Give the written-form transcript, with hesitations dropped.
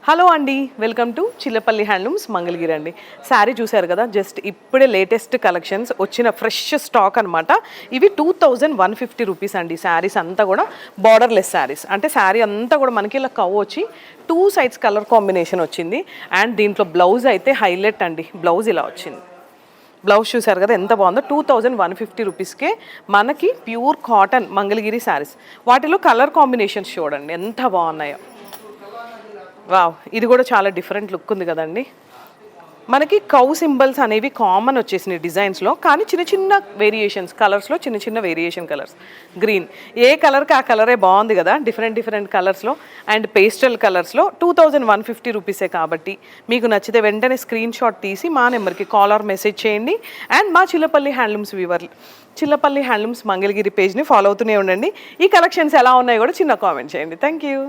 Hello అండి, welcome to Chillapalli handlooms Mangalagiri అండి. శారీ చూశారు కదా, జస్ట్ ఇప్పుడే లేటెస్ట్ కలెక్షన్స్ వచ్చిన ఫ్రెష్ స్టాక్ అనమాట. ఇవి 2150 రూపీస్ అండి. శారీస్ అంతా కూడా బార్డర్లెస్ శారీస్, అంటే శారీ అంతా కూడా మనకి ఇలా కవ్ వచ్చి 2 సైడ్స్ కలర్ కాంబినేషన్ వచ్చింది. అండ్ దీంట్లో బ్లౌజ్ అయితే హైలైట్ అండి. బ్లౌజ్ ఇలా వచ్చింది. బ్లౌజ్ చూసారు కదా ఎంత బాగుందో. 2150 రూపీస్కే మనకి ప్యూర్ కాటన్ మంగళగిరి శారీస్. వాటిలో కలర్ కాంబినేషన్స్ చూడండి ఎంత బాగున్నాయో. వావ్, ఇది కూడా చాలా డిఫరెంట్ లుక్ ఉంది కదండి. మనకి కౌ సింబల్స్ అనేవి కామన్ వచ్చేసినాయి డిజైన్స్లో, కానీ చిన్న చిన్న వేరియేషన్స్ కలర్స్లో, చిన్న చిన్న వేరియేషన్ కలర్స్. గ్రీన్, ఏ కలర్కి ఆ కలరే బాగుంది కదా, డిఫరెంట్ డిఫరెంట్ కలర్స్లో. అండ్ పేస్టల్ కలర్స్లో 2150 రూపీసే కాబట్టి మీకు నచ్చితే వెంటనే స్క్రీన్ షాట్ తీసి మా నెంబర్కి కాల్ ఆర్ మెసేజ్ చేయండి. అండ్ మా చిల్లపల్లి హ్యాండ్లూమ్స్ వ్యూవర్లు చిల్లపల్లి హ్యాండ్లూమ్స్ మంగళగిరి పేజ్ని ఫాలో అవుతూనే ఉండండి. ఈ కలెక్షన్స్ ఎలా ఉన్నాయో కూడా చిన్న కామెంట్ చేయండి. Thank you.